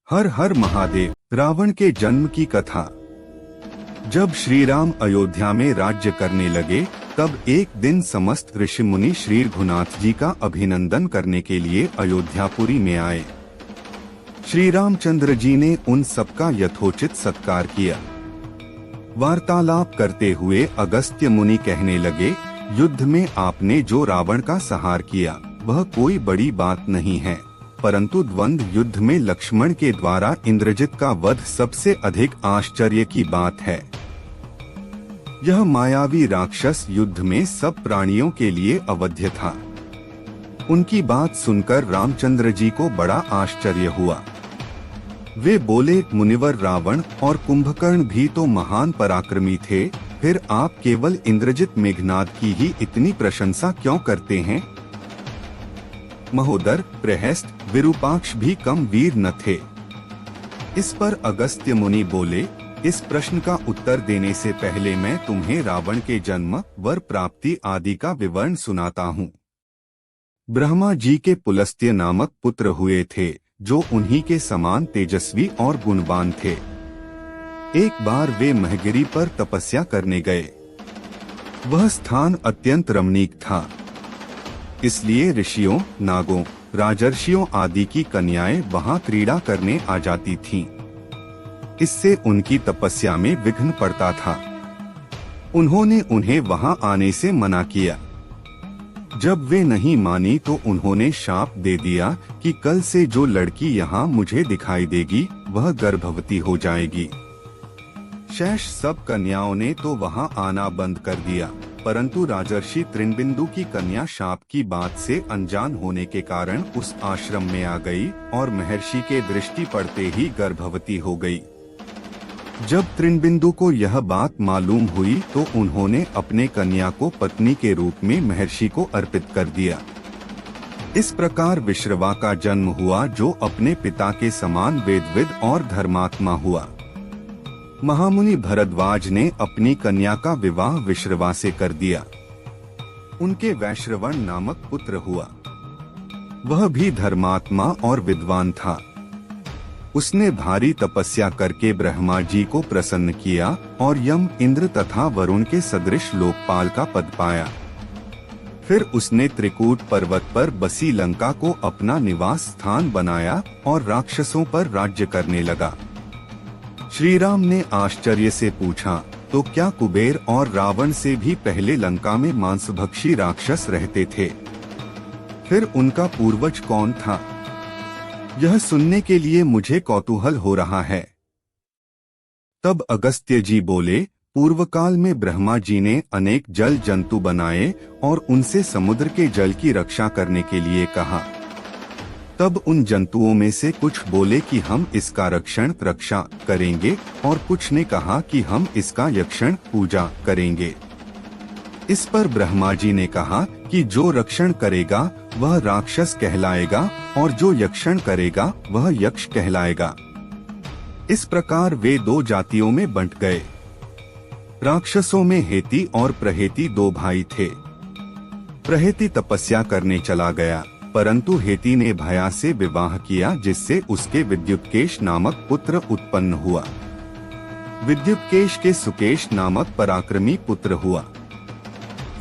हर हर महादेव। रावण के जन्म की कथा। जब श्री राम अयोध्या में राज्य करने लगे, तब एक दिन समस्त ऋषि मुनि श्री रघुनाथ जी का अभिनंदन करने के लिए अयोध्यापुरी में आए। श्री रामचंद्र जी ने उन सबका यथोचित सत्कार किया। वार्तालाप करते हुए अगस्त्य मुनि कहने लगे, युद्ध में आपने जो रावण का संहार किया वह कोई बड़ी बात नहीं है, परंतु द्वंद्व युद्ध में लक्ष्मण के द्वारा इंद्रजित का वध सबसे अधिक आश्चर्य की बात है। यह मायावी राक्षस युद्ध में सब प्राणियों के लिए अवध्य था। उनकी बात सुनकर रामचंद्र जी को बड़ा आश्चर्य हुआ। वे बोले, मुनिवर रावण और कुंभकर्ण भी तो महान पराक्रमी थे, फिर आप केवल इंद्रजित मेघनाद की ही इतनी प्रशंसा क्यों करते हैं? महोदर, प्रहस्त, विरूपाक्ष भी कम वीर न थे। इस पर अगस्त्य मुनि बोले, इस प्रश्न का उत्तर देने से पहले मैं तुम्हें रावण के जन्म, वर प्राप्ति आदि का विवरण सुनाता हूँ। ब्रह्मा जी के पुलस्त्य नामक पुत्र हुए थे, जो उन्हीं के समान तेजस्वी और गुणवान थे। एक बार वे महगिरी पर तपस्या करने गए। वह स्थान अत्यंत रमणीक था, इसलिए ऋषियों, नागों, राजर्षियों आदि की कन्याएं वहां क्रीड़ा करने आ जाती थीं। इससे उनकी तपस्या में विघ्न पड़ता था। उन्होंने उन्हें वहां आने से मना किया। जब वे नहीं मानी तो उन्होंने शाप दे दिया कि कल से जो लड़की यहाँ मुझे दिखाई देगी वह गर्भवती हो जाएगी। शेष सब कन्याओं ने तो वहां आना बंद कर दिया, परंतु राजर्षि त्रिनबिंदु की कन्या शाप की बात से अनजान होने के कारण उस आश्रम में आ गई और महर्षि के दृष्टि पड़ते ही गर्भवती हो गई। जब त्रिनबिंदु को यह बात मालूम हुई तो उन्होंने अपने कन्या को पत्नी के रूप में महर्षि को अर्पित कर दिया। इस प्रकार विश्रवा का जन्म हुआ, जो अपने पिता के समान वेदविद और धर्मात्मा हुआ। महामुनि भरद्वाज ने अपनी कन्या का विवाह विश्रवा से कर दिया। उनके वैश्रवण नामक पुत्र हुआ। वह भी धर्मात्मा और विद्वान था। उसने भारी तपस्या करके ब्रह्मा जी को प्रसन्न किया और यम, इंद्र तथा वरुण के सदृश लोकपाल का पद पाया। फिर उसने त्रिकूट पर्वत पर बसी लंका को अपना निवास स्थान बनाया और राक्षसों पर राज्य करने लगा। श्री राम ने आश्चर्य से पूछा, तो क्या कुबेर और रावण से भी पहले लंका में मांसभक्षी राक्षस रहते थे? फिर उनका पूर्वज कौन था? यह सुनने के लिए मुझे कौतूहल हो रहा है। तब अगस्त्य जी बोले, पूर्व काल में ब्रह्मा जी ने अनेक जल जंतु बनाए और उनसे समुद्र के जल की रक्षा करने के लिए कहा। तब उन जंतुओं में से कुछ बोले कि हम इसका रक्षा करेंगे और कुछ ने कहा कि हम इसका यक्षण पूजा करेंगे। इस पर ब्रह्मा जी ने कहा कि जो रक्षण करेगा वह राक्षस कहलाएगा और जो यक्षण करेगा वह यक्ष कहलाएगा। इस प्रकार वे दो जातियों में बंट गए। राक्षसों में हेति और प्रहेति दो भाई थे। प्रहेति तपस्या करने चला गया, परंतु हेति ने भया से विवाह किया, जिससे उसके विद्युत्केश नामक पुत्र उत्पन्न हुआ। विद्युत्केश के सुकेश नामक पराक्रमी पुत्र हुआ।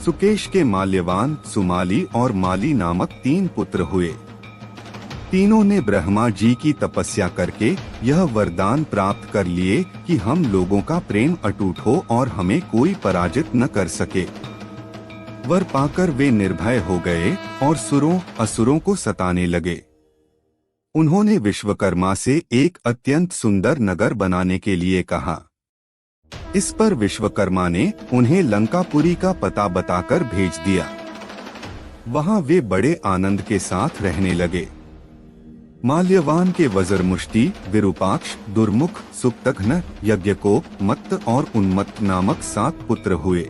सुकेश के माल्यवान, सुमाली और माली नामक 3 पुत्र हुए। तीनों ने ब्रह्मा जी की तपस्या करके यह वरदान प्राप्त कर लिए कि हम लोगों का प्रेम अटूट हो और हमें कोई पराजित न कर सके। वर पाकर वे निर्भय हो गए और सुरों असुरों को सताने लगे। उन्होंने विश्वकर्मा से एक अत्यंत सुंदर नगर बनाने के लिए कहा। इस पर विश्वकर्मा ने उन्हें लंकापुरी का पता बताकर भेज दिया। वहां वे बड़े आनंद के साथ रहने लगे। माल्यवान के वज्रमुष्टि, विरूपाक्ष, दुर्मुख, सुप्तघ्न, यज्ञकोप, मत्त और उन्मत्त नामक 7 पुत्र हुए।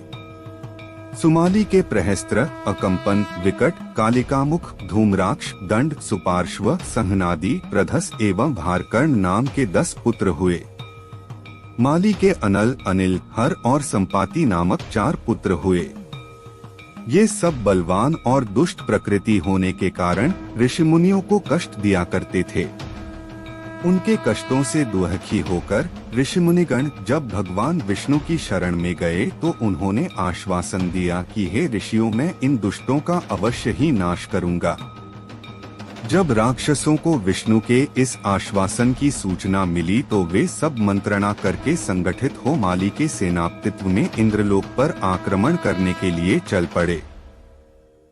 सुमाली के प्रहस्त्र, अकंपन, विकट, कालिकामुख, धूम्राक्ष, दंड, सुपार्श्व, संहनादि, प्रधस एवं भारकर्ण नाम के 10 पुत्र हुए। माली के अनल, अनिल, हर और संपाति नामक 4 पुत्र हुए। ये सब बलवान और दुष्ट प्रकृति होने के कारण ऋषि मुनियों को कष्ट दिया करते थे। उनके कष्टों से दुखी होकर ऋषि मुनिगण जब भगवान विष्णु की शरण में गए तो उन्होंने आश्वासन दिया कि हे ऋषियों, मैं इन दुष्टों का अवश्य ही नाश करूंगा। जब राक्षसों को विष्णु के इस आश्वासन की सूचना मिली तो वे सब मंत्रणा करके संगठित हो माली के सेनापतित्व में इंद्रलोक पर आक्रमण करने के लिए चल पड़े।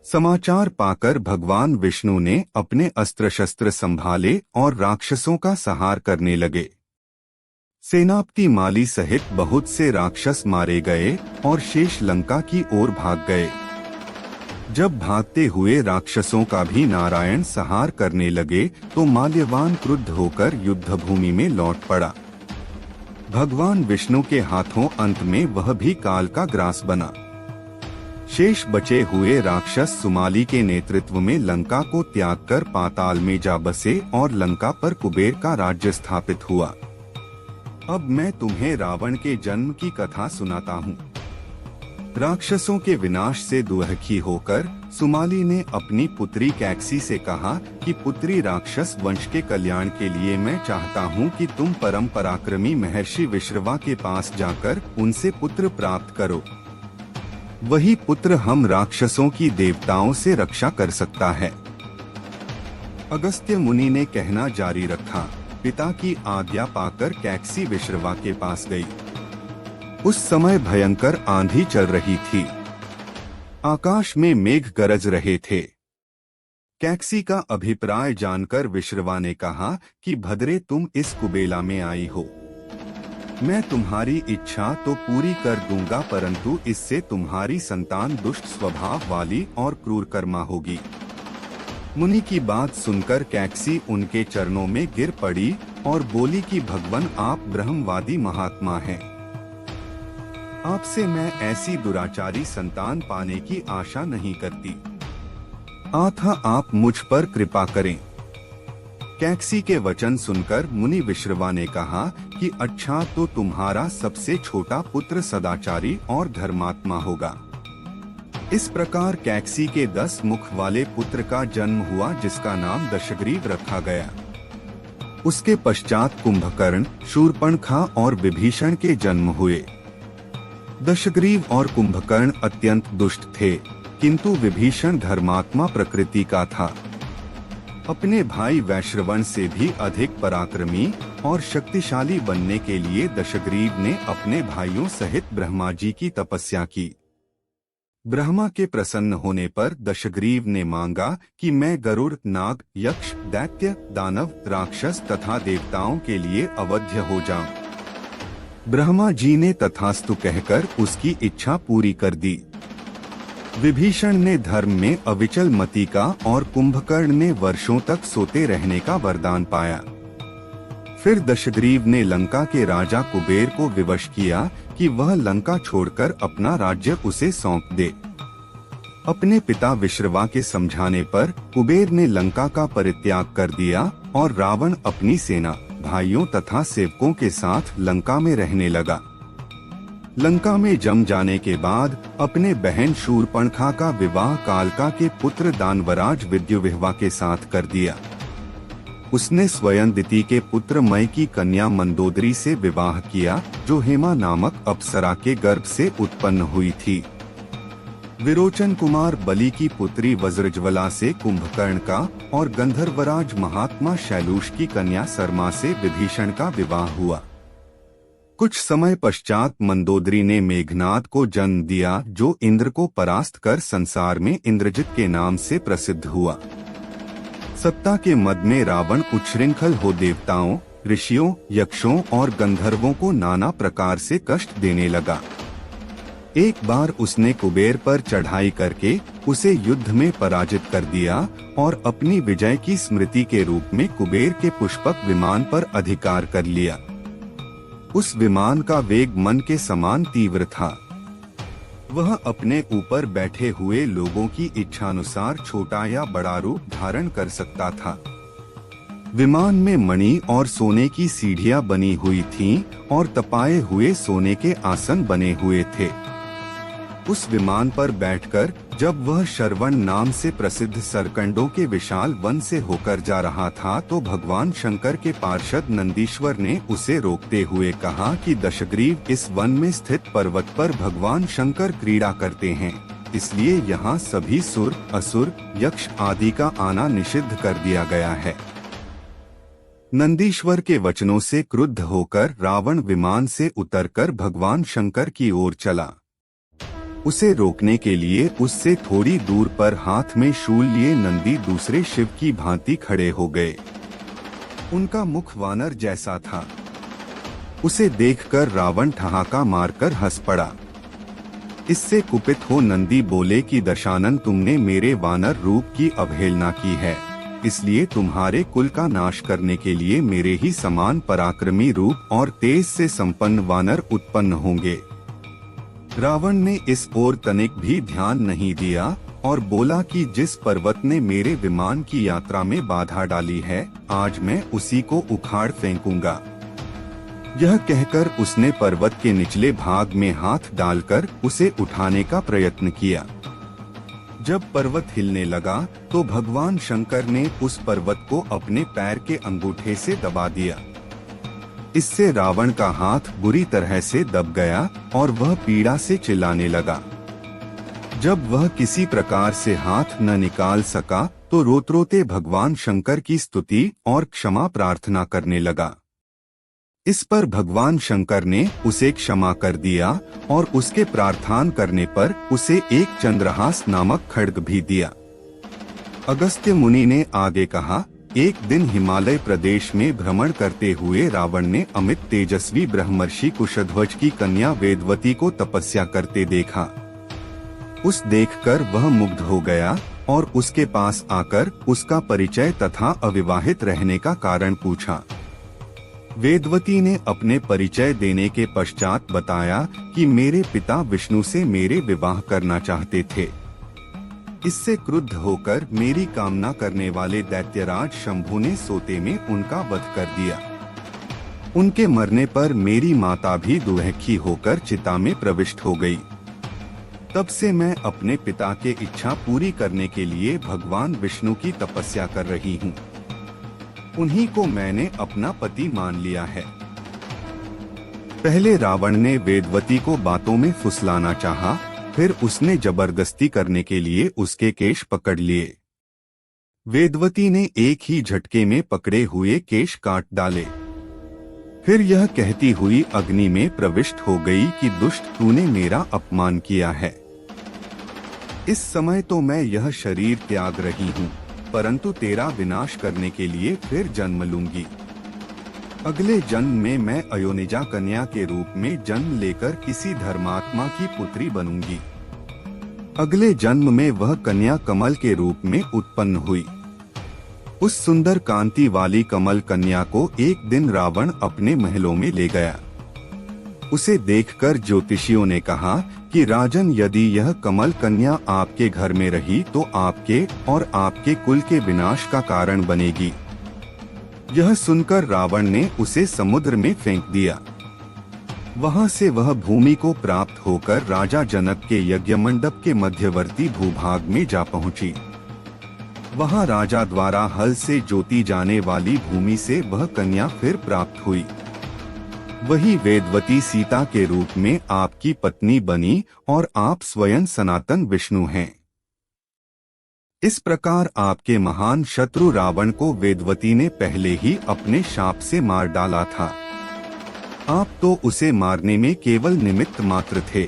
समाचार पाकर भगवान विष्णु ने अपने अस्त्र शस्त्र संभाले और राक्षसों का संहार करने लगे। सेनापति माली सहित बहुत से राक्षस मारे गए और शेष लंका की ओर भाग गए। जब भागते हुए राक्षसों का भी नारायण संहार करने लगे तो माल्यवान क्रुद्ध होकर युद्ध भूमि में लौट पड़ा। भगवान विष्णु के हाथों अंत में वह भी काल का ग्रास बना। शेष बचे हुए राक्षस सुमाली के नेतृत्व में लंका को त्याग कर पाताल में जा बसे और लंका पर कुबेर का राज्य स्थापित हुआ। अब मैं तुम्हें रावण के जन्म की कथा सुनाता हूँ। राक्षसों के विनाश से दुखी होकर सुमाली ने अपनी पुत्री कैकसी से कहा कि पुत्री, राक्षस वंश के कल्याण के लिए मैं चाहता हूँ कि तुम परम पराक्रमी महर्षि विश्रवा के पास जाकर उनसे पुत्र प्राप्त करो। वही पुत्र हम राक्षसों की देवताओं से रक्षा कर सकता है। अगस्त्य मुनि ने कहना जारी रखा। पिता की आज्ञा पाकर कैकसी विश्रवा के पास गई। उस समय भयंकर आंधी चल रही थी। आकाश में मेघ गरज रहे थे। कैकसी का अभिप्राय जानकर विश्रवा ने कहा कि भद्रे, तुम इस कुबेला में आई हो। मैं तुम्हारी इच्छा तो पूरी कर दूंगा, परंतु इससे तुम्हारी संतान दुष्ट स्वभाव वाली और क्रूर कर्मा होगी। मुनि की बात सुनकर कैकसी उनके चरणों में गिर पड़ी और बोली कि भगवान, आप ब्रह्मवादी महात्मा हैं। आपसे मैं ऐसी दुराचारी संतान पाने की आशा नहीं करती। अतः आप मुझ पर कृपा करें। कैकसी के वचन सुनकर मुनि विश्रवा ने कहा कि अच्छा, तो तुम्हारा सबसे छोटा पुत्र सदाचारी और धर्मात्मा होगा। इस प्रकार कैकसी के 10 मुख वाले पुत्र का जन्म हुआ, जिसका नाम दशग्रीव रखा गया। उसके पश्चात कुंभकर्ण, शूर्पणखा और विभीषण के जन्म हुए। दशग्रीव और कुंभकर्ण अत्यंत दुष्ट थे, किंतु विभीषण धर्मात्मा प्रकृति का था। अपने भाई वैश्रवण से भी अधिक पराक्रमी और शक्तिशाली बनने के लिए दशग्रीव ने अपने भाइयों सहित ब्रह्मा जी की तपस्या की। ब्रह्मा के प्रसन्न होने पर दशग्रीव ने मांगा कि मैं गरुड़, नाग, यक्ष, दैत्य, दानव, राक्षस तथा देवताओं के लिए अवध्य हो जाऊं। ब्रह्मा जी ने तथास्तु कहकर उसकी इच्छा पूरी कर दी। विभीषण ने धर्म में अविचल मति का और कुंभकर्ण ने वर्षों तक सोते रहने का वरदान पाया। फिर दशग्रीव ने लंका के राजा कुबेर को विवश किया कि वह लंका छोड़कर अपना राज्य उसे सौंप दे। अपने पिता विश्रवा के समझाने पर कुबेर ने लंका का परित्याग कर दिया और रावण अपनी सेना, भाइयों तथा सेवकों के साथ लंका में रहने लगा। लंका में जम जाने के बाद अपने बहन शूर्पणखा का विवाह कालका के पुत्र दानवराज विद्युविह्वा के साथ कर दिया। उसने स्वयं दिति के पुत्र मय की कन्या मंदोदरी से विवाह किया, जो हेमा नामक अप्सरा के गर्भ से उत्पन्न हुई थी। विरोचन कुमार बलि की पुत्री वज्रज्वला से कुंभकर्ण का और गंधर्वराज महात्मा शैलूष की कन्या सरमा से विभीषण का विवाह हुआ। कुछ समय पश्चात मंदोदरी ने मेघनाद को जन्म दिया, जो इंद्र को परास्त कर संसार में इंद्रजित के नाम से प्रसिद्ध हुआ। सत्ता के मद में रावण उच्छृंखल हो देवताओं, ऋषियों, यक्षों और गंधर्वों को नाना प्रकार से कष्ट देने लगा। एक बार उसने कुबेर पर चढ़ाई करके उसे युद्ध में पराजित कर दिया और अपनी विजय की स्मृति के रूप में कुबेर के पुष्पक विमान पर अधिकार कर लिया। उस विमान का वेग मन के समान तीव्र था। वह अपने ऊपर बैठे हुए लोगों की इच्छानुसार छोटा या बड़ा रूप धारण कर सकता था। विमान में मणि और सोने की सीढ़ियां बनी हुई थीं और तपाए हुए सोने के आसन बने हुए थे। उस विमान पर बैठकर जब वह श्रवण नाम से प्रसिद्ध सरकंडों के विशाल वन से होकर जा रहा था तो भगवान शंकर के पार्षद नंदीश्वर ने उसे रोकते हुए कहा कि दशग्रीव, इस वन में स्थित पर्वत पर भगवान शंकर क्रीड़ा करते हैं, इसलिए यहाँ सभी सुर, असुर, यक्ष आदि का आना निषिद्ध कर दिया गया है। नंदीश्वर के वचनों से क्रुद्ध होकर रावण विमान से उतरकर भगवान शंकर की ओर चला। उसे रोकने के लिए उससे थोड़ी दूर पर हाथ में शूल लिए नंदी दूसरे शिव की भांति खड़े हो गए। उनका मुख वानर जैसा था। उसे देखकर रावण ठहाका मारकर हंस पड़ा। इससे कुपित हो नंदी बोले कि दशानन, तुमने मेरे वानर रूप की अवहेलना की है, इसलिए तुम्हारे कुल का नाश करने के लिए मेरे ही समान पराक्रमी रूप और तेज से संपन्न वानर उत्पन्न होंगे। रावण ने इस ओर तनिक भी ध्यान नहीं दिया और बोला कि जिस पर्वत ने मेरे विमान की यात्रा में बाधा डाली है, आज मैं उसी को उखाड़ फेंकूंगा। यह कहकर उसने पर्वत के निचले भाग में हाथ डालकर उसे उठाने का प्रयत्न किया। जब पर्वत हिलने लगा तो भगवान शंकर ने उस पर्वत को अपने पैर के अंगूठे से दबा दिया। इससे रावण का हाथ बुरी तरह से दब गया और वह पीड़ा से चिल्लाने लगा। जब वह किसी प्रकार से हाथ न निकाल सका तो रोते भगवान शंकर की स्तुति और क्षमा प्रार्थना करने लगा। इस पर भगवान शंकर ने उसे क्षमा कर दिया और उसके प्रार्थना करने पर उसे एक चंद्रहास नामक खड्ग भी दिया। अगस्त्य मुनि ने आगे कहा, एक दिन हिमालय प्रदेश में भ्रमण करते हुए रावण ने अमित तेजस्वी ब्रह्मर्षि कुशध्वज की कन्या वेदवती को तपस्या करते देखा। उस देखकर वह मुग्ध हो गया और उसके पास आकर उसका परिचय तथा अविवाहित रहने का कारण पूछा। वेदवती ने अपने परिचय देने के पश्चात बताया कि मेरे पिता विष्णु से मेरे विवाह करना चाहते थे। इससे क्रुद्ध होकर मेरी कामना करने वाले दैत्यराज शंभु ने सोते में उनका वध कर दिया। उनके मरने पर मेरी माता भी दुर्भागी होकर चिता में प्रविष्ट हो गई। तब से मैं अपने पिता के इच्छा पूरी करने के लिए भगवान विष्णु की तपस्या कर रही हूँ। उन्हीं को मैंने अपना पति मान लिया है। पहले रावण ने वेदवती को बातों में फुसलाना चाहा, फिर उसने जबरदस्ती करने के लिए उसके केश पकड़ लिए। वेदवती ने एक ही झटके में पकड़े हुए केश काट डाले। फिर यह कहती हुई अग्नि में प्रविष्ट हो गई कि दुष्ट, तूने मेरा अपमान किया है। इस समय तो मैं यह शरीर त्याग रही हूँ, परंतु तेरा विनाश करने के लिए फिर जन्म लूंगी। अगले जन्म में मैं अयोनिजा कन्या के रूप में जन्म लेकर किसी धर्मात्मा की पुत्री बनूंगी। अगले जन्म में वह कन्या कमल के रूप में उत्पन्न हुई। उस सुंदर कांति वाली कमल कन्या को एक दिन रावण अपने महलों में ले गया। उसे देखकर ज्योतिषियों ने कहा कि राजन, यदि यह कमल कन्या आपके घर में रही तो आपके और आपके कुल के विनाश का कारण बनेगी। यह सुनकर रावण ने उसे समुद्र में फेंक दिया। वहां से वह भूमि को प्राप्त होकर राजा जनक के यज्ञ मंडप के मध्यवर्ती भूभाग में जा पहुंची। वहां राजा द्वारा हल से जोती जाने वाली भूमि से वह कन्या फिर प्राप्त हुई। वही वेदवती सीता के रूप में आपकी पत्नी बनी और आप स्वयं सनातन विष्णु हैं। इस प्रकार आपके महान शत्रु रावण को वेदवती ने पहले ही अपने शाप से मार डाला था। आप तो उसे मारने में केवल निमित्त मात्र थे।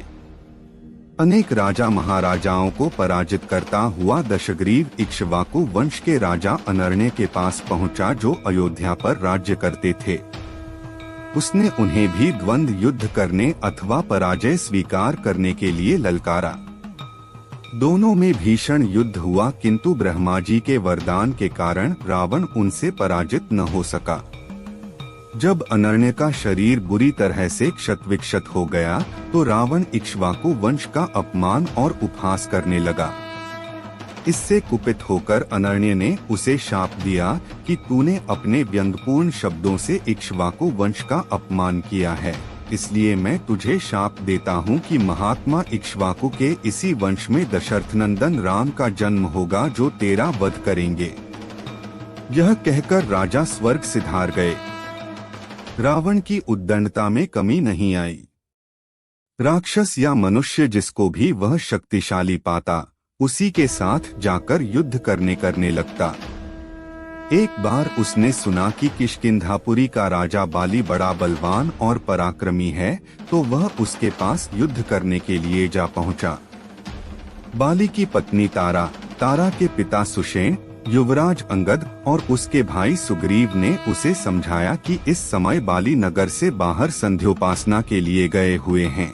अनेक राजा महाराजाओं को पराजित करता हुआ दशग्रीव इक्ष्वाकु वंश के राजा अनर्ण्य के पास पहुंचा, जो अयोध्या पर राज्य करते थे। उसने उन्हें भी द्वंद्व युद्ध करने अथवा पराजय स्वीकार करने के लिए ललकारा। दोनों में भीषण युद्ध हुआ, किंतु ब्रह्मा जी के वरदान के कारण रावण उनसे पराजित न हो सका। जब अनर्ण्य का शरीर बुरी तरह से क्षत-विक्षत हो गया तो रावण इक्ष्वाकु वंश का अपमान और उपहास करने लगा। इससे कुपित होकर अनर्ण्य ने उसे शाप दिया कि तूने अपने व्यंग्यपूर्ण शब्दों से इक्ष्वाकु वंश का अपमान किया है। इसलिए मैं तुझे शाप देता हूँ कि महात्मा इक्ष्वाकु के इसी वंश में दशरथ नंदन राम का जन्म होगा जो तेरा वध करेंगे। यह कहकर राजा स्वर्ग सिधार गए। रावण की उद्दंडता में कमी नहीं आई। राक्षस या मनुष्य जिसको भी वह शक्तिशाली पाता उसी के साथ जाकर युद्ध करने लगता। एक बार उसने सुना कि किष्किंधापुरी का राजा बाली बड़ा बलवान और पराक्रमी है, तो वह उसके पास युद्ध करने के लिए जा पहुंचा। बाली की पत्नी तारा के पिता सुषेण, युवराज अंगद और उसके भाई सुग्रीव ने उसे समझाया कि इस समय बाली नगर से बाहर संध्योपासना के लिए गए हुए हैं।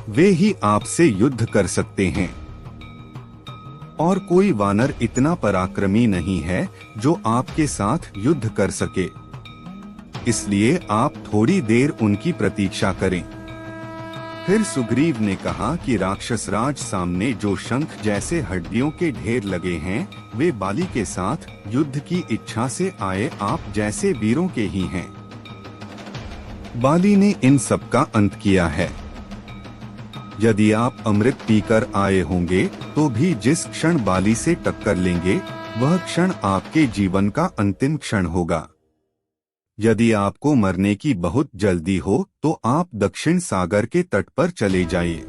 वे ही आपसे युद्ध कर सकते हैं और कोई वानर इतना पराक्रमी नहीं है जो आपके साथ युद्ध कर सके। इसलिए आप थोड़ी देर उनकी प्रतीक्षा करें। फिर सुग्रीव ने कहा कि राक्षस राज सामने जो शंख जैसे हड्डियों के ढेर लगे हैं, वे बाली के साथ युद्ध की इच्छा से आए आप जैसे वीरों के ही हैं। बाली ने इन सब का अंत किया है। यदि आप अमृत पीकर आए होंगे तो भी जिस क्षण बाली से टक्कर लेंगे वह क्षण आपके जीवन का अंतिम क्षण होगा। यदि आपको मरने की बहुत जल्दी हो तो आप दक्षिण सागर के तट पर चले जाइए,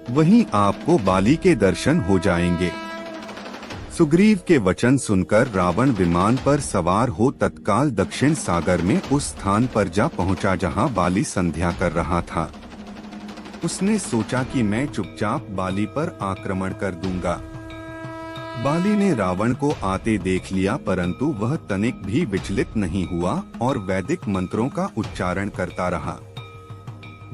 वहीं आपको बाली के दर्शन हो जाएंगे। सुग्रीव के वचन सुनकर रावण विमान पर सवार हो तत्काल दक्षिण सागर में उस स्थान पर जा पहुंचा जहां बाली संध्या कर रहा था। उसने सोचा कि मैं चुपचाप बाली पर आक्रमण कर दूंगा। बाली ने रावण को आते देख लिया, परंतु वह तनिक भी विचलित नहीं हुआ और वैदिक मंत्रों का उच्चारण करता रहा।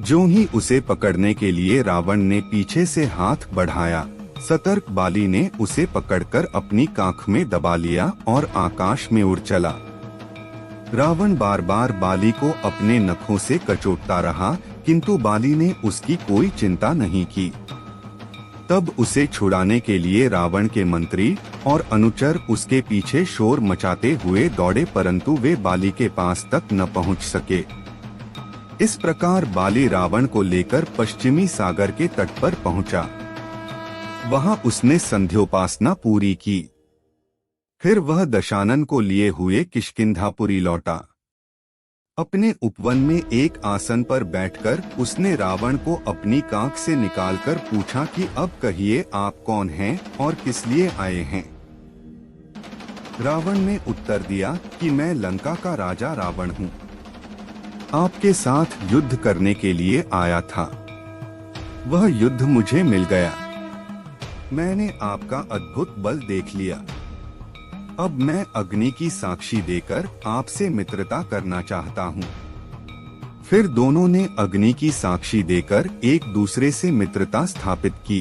जो ही उसे पकड़ने के लिए रावण ने पीछे से हाथ बढ़ाया, सतर्क बाली ने उसे पकड़कर अपनी काख में दबा लिया और आकाश में उड़ चला। रावण बार बार बाली को अपने नखों से कचोटता रहा, किंतु बाली ने उसकी कोई चिंता नहीं की। तब उसे छुड़ाने के लिए रावण के मंत्री और अनुचर उसके पीछे शोर मचाते हुए दौड़े, परंतु वे बाली के पास तक न पहुंच सके। इस प्रकार बाली रावण को लेकर पश्चिमी सागर के तट पर पहुंचा। वहां उसने संध्योपासना पूरी की। फिर वह दशानन को लिए हुए किष्किंधापुरी लौटा। अपने उपवन में एक आसन पर बैठकर उसने रावण को अपनी काख से निकालकर पूछा कि अब कहिए आप कौन हैं और किस लिए आए हैं। रावण ने उत्तर दिया कि मैं लंका का राजा रावण हूँ, आपके साथ युद्ध करने के लिए आया था। वह युद्ध मुझे मिल गया। मैंने आपका अद्भुत बल देख लिया। अब मैं अग्नि की साक्षी देकर आपसे मित्रता करना चाहता हूँ। फिर दोनों ने अग्नि की साक्षी देकर एक दूसरे से मित्रता स्थापित की।